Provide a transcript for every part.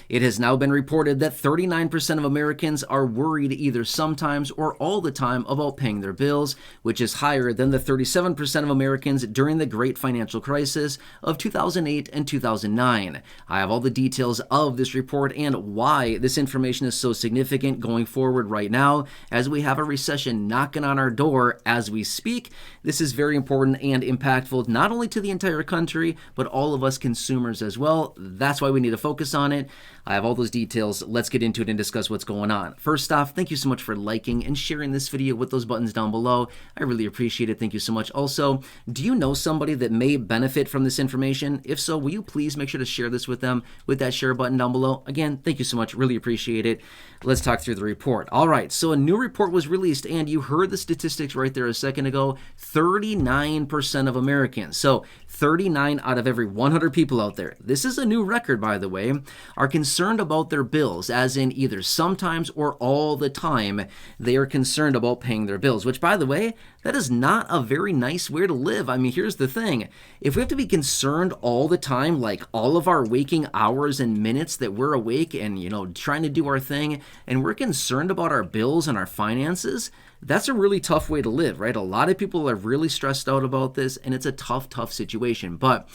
It has now been reported that 39% of Americans are worried either sometimes or all the time about paying their bills, which is higher than the 37% of Americans during the Great Financial Crisis of 2008 and 2009. I have all the details of this report and why this information is so significant going forward right now as we have a recession knocking on our door as we speak. This is very important and impactful not only to the entire country, but all of us consumers as well. That's why we need to focus on it. I have all those details. Let's get into it and discuss what's going on. First off, thank you so much for liking and sharing this video with those buttons down below. I really appreciate it. Thank you so much. Also, do you know somebody that may benefit from this information? If so, will you please make sure to share this with them with that share button down below? Again, thank you so much. Really appreciate it. Let's talk through the report. All right, so a new report was released, and you heard the statistics right there a second ago. 39% of Americans, so 39 out of every 100 people out there, this is a new record, by the way, are concerned about their bills, as in either sometimes or all the time they are concerned about paying their bills, which, by the way, that is not a very nice way to live. I mean, here's the thing. If we have to be concerned all the time, like all of our waking hours and minutes that we're awake and, trying to do our thing, and we're concerned about our bills and our finances, that's a really tough way to live, right? A lot of people are really stressed out about this, and it's a tough situation. But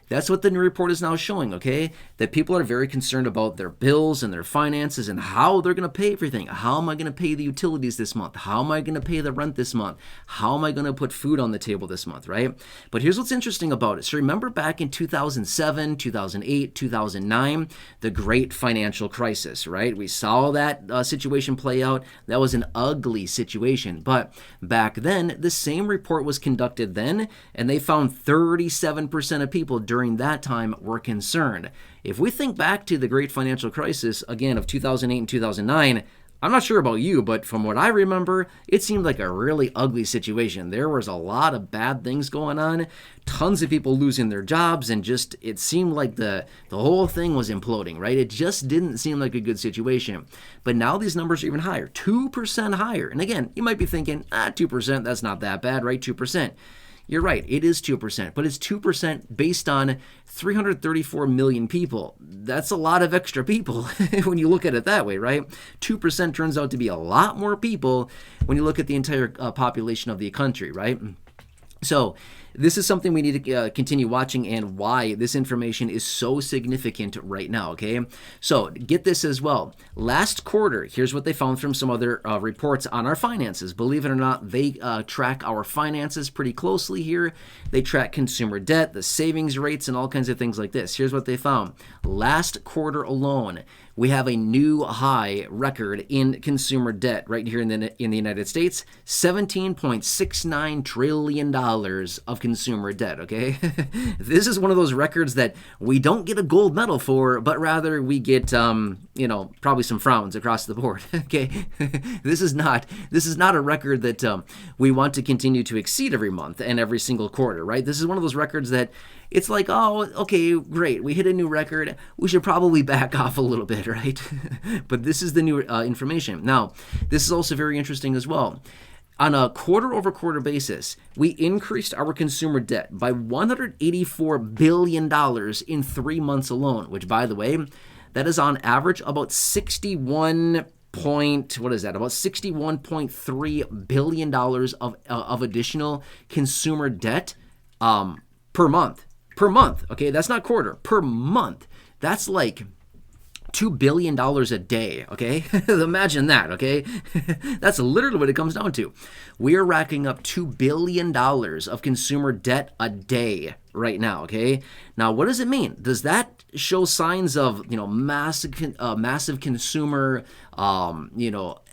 that's what the new report is now showing, okay? That people are very concerned about their bills and their finances and how they're going to pay everything. How am I going to pay the utilities this month? How am I going to pay the rent this month? How am I going to put food on the table this month, right? But here's what's interesting about it. So remember back in 2007, 2008, 2009, the Great Financial Crisis, right? We saw that situation play out. That was an ugly situation. But back then, the same report was conducted then, and they found 37% of people during that time were concerned. If we think back to the Great Financial Crisis, again, of 2008 and 2009, I'm not sure about you, but from what I remember, it seemed like a really ugly situation. There was a lot of bad things going on, tons of people losing their jobs, and just it seemed like the whole thing was imploding, right? It just didn't seem like a good situation. But now these numbers are even higher, 2% higher. And again, you might be thinking, 2%, that's not that bad, right? 2%. You're right, it is 2%, but it's 2% based on 334 million people. That's a lot of extra people when you look at it that way, right? 2% turns out to be a lot more people when you look at the entire population of the country, right? So this is something we need to continue watching and why this information is so significant right now, okay? So get this as well. Last quarter, here's what they found from some other reports on our finances. Believe it or not, they track our finances pretty closely here. They track consumer debt, the savings rates, and all kinds of things like this. Here's what they found. Last quarter alone, we have a new high record in consumer debt right here in the United States, $17.69 trillion of consumer debt, okay? This is one of those records that we don't get a gold medal for, but rather we get, probably some frowns across the board, okay? This is not a record that we want to continue to exceed every month and every single quarter, right? This is one of those records that it's like, oh, okay, great, we hit a new record. We should probably back off a little bit, right? But this is the new information. Now, this is also very interesting as well. On a quarter-over-quarter basis, we increased our consumer debt by $184 billion in 3 months alone, which, by the way, that is on average about about $61.3 billion of additional consumer debt per month. Per month, okay? That's not quarter. Per month. That's like $2 billion a day, okay? Imagine that, okay? That's literally what it comes down to. We are racking up $2 billion of consumer debt a day right now, okay? Now, what does it mean? Does that show signs of, massive consumer,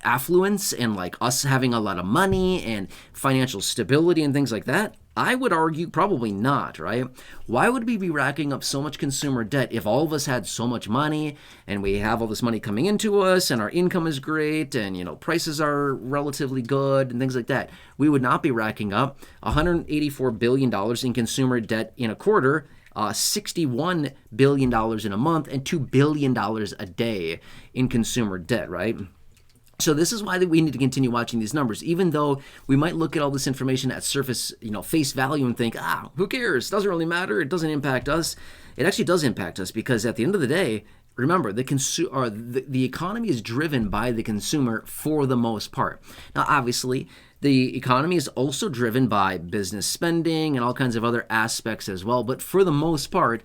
affluence and like us having a lot of money and financial stability and things like that? I would argue probably not, right? Why would we be racking up so much consumer debt if all of us had so much money and we have all this money coming into us and our income is great and, prices are relatively good and things like that? We would not be racking up $184 billion in consumer debt in a quarter, $61 billion in a month, and $2 billion a day in consumer debt, right? So this is why we need to continue watching these numbers, even though we might look at all this information at surface, face value and think, who cares? Doesn't really matter. It doesn't impact us. It actually does impact us because at the end of the day, remember, the economy is driven by the consumer for the most part. Now, obviously, the economy is also driven by business spending and all kinds of other aspects as well. But for the most part,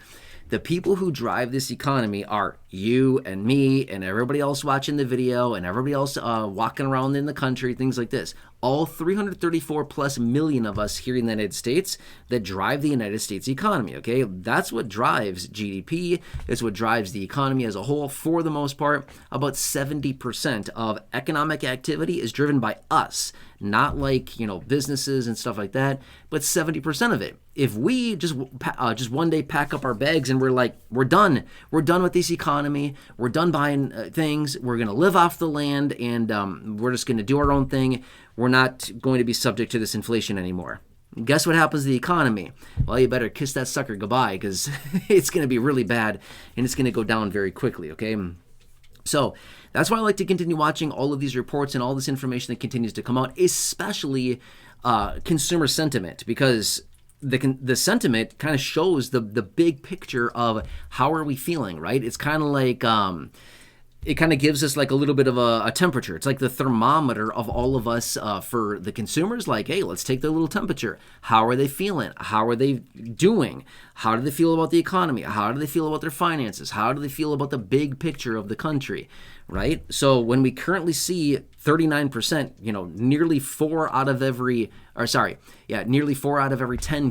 the people who drive this economy are you and me and everybody else watching the video and everybody else walking around in the country, things like this. All 334 plus million of us here in the United States that drive the United States economy, okay? That's what drives GDP. It's what drives the economy as a whole. For the most part, about 70% of economic activity is driven by us, not like, businesses and stuff like that, but 70% of it. If we just one day pack up our bags and we're like, we're done with this economy, we're done buying things, we're going to live off the land, and we're just going to do our own thing, we're not going to be subject to this inflation anymore. Guess what happens to the economy? Well, you better kiss that sucker goodbye, because it's going to be really bad and it's going to go down very quickly, okay? So that's why I like to continue watching all of these reports and all this information that continues to come out, especially consumer sentiment, because the sentiment kind of shows the big picture of how are we feeling, right? It's kind of like it kind of gives us like a little bit of a temperature. It's like the thermometer of all of us for the consumers. Like, hey, let's take their little temperature. How are they feeling? How are they doing? How do they feel about the economy? How do they feel about their finances? How do they feel about the big picture of the country, right? So when we currently see 39%, nearly 4 out of every 10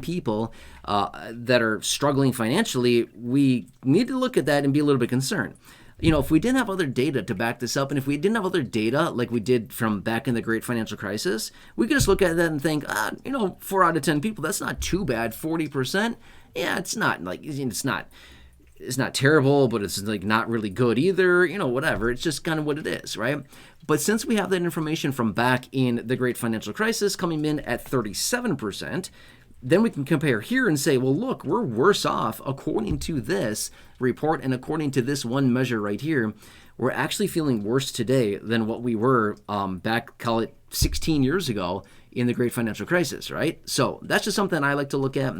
people that are struggling financially, we need to look at that and be a little bit concerned. If we didn't have other data to back this up, and if we didn't have other data like we did from back in the Great Financial Crisis, we could just look at that and think, 4 out of 10 people, that's not too bad. 40%, yeah, it's not terrible, but it's like not really good either. Whatever. It's just kind of what it is, right? But since we have that information from back in the Great Financial Crisis coming in at 37%, then we can compare here and say, well, look, we're worse off according to this report and according to this one measure right here. We're actually feeling worse today than what we were back, call it 16 years ago in the Great Financial Crisis, right? So that's just something I like to look at.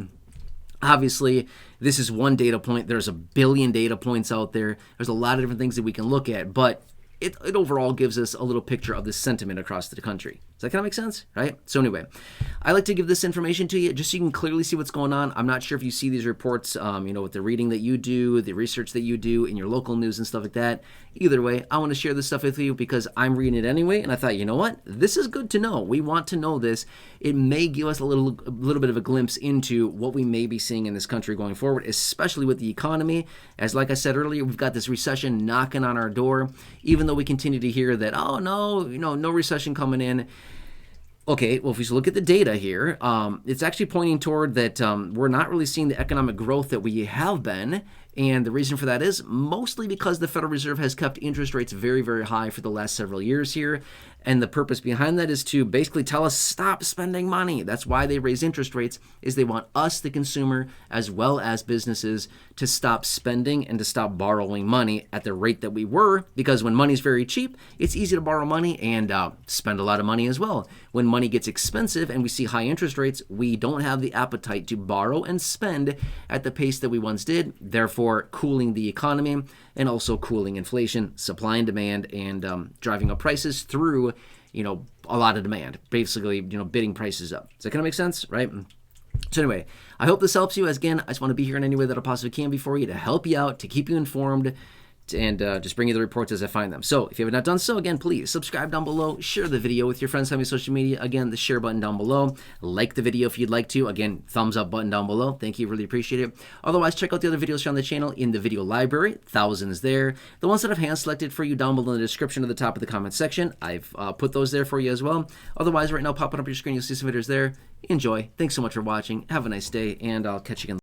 Obviously, this is one data point. There's a billion data points out there. There's a lot of different things that we can look at, but it overall gives us a little picture of the sentiment across the country. Does that kind of make sense? Right? So anyway, I like to give this information to you just so you can clearly see what's going on. I'm not sure if you see these reports, with the reading that you do, the research that you do in your local news and stuff like that. Either way, I want to share this stuff with you because I'm reading it anyway, and I thought, you know what? This is good to know. We want to know this. It may give us a little bit of a glimpse into what we may be seeing in this country going forward, especially with the economy. As like I said earlier, we've got this recession knocking on our door, even though we continue to hear that, no recession coming in. Okay, well, if we look at the data here, it's actually pointing toward that we're not really seeing the economic growth that we have been. And the reason for that is mostly because the Federal Reserve has kept interest rates very, very high for the last several years here. And the purpose behind that is to basically tell us, stop spending money. That's why they raise interest rates, is they want us, the consumer, as well as businesses, to stop spending and to stop borrowing money at the rate that we were. Because when money's very cheap, it's easy to borrow money and spend a lot of money as well. When money gets expensive and we see high interest rates, we don't have the appetite to borrow and spend at the pace that we once did, therefore cooling the economy and also cooling inflation, supply and demand, and driving up prices through a lot of demand, basically, bidding prices up. Does that kind of make sense, right? So anyway, I hope this helps you. As again, I just want to be here in any way that I possibly can be for you, to help you out, to keep you informed, and just bring you the reports as I find them. So if you have not done so, again, please subscribe down below, share the video with your friends on social media. Again, the share button down below. Like the video if you'd like to. Again, thumbs up button down below. Thank you, really appreciate it. Otherwise, check out the other videos here on the channel in the video library. Thousands there. The ones that I've hand selected for you down below in the description at the top of the comment section. I've put those there for you as well. Otherwise, right now, popping up your screen, you'll see some videos there. Enjoy. Thanks so much for watching. Have a nice day, and I'll catch you again.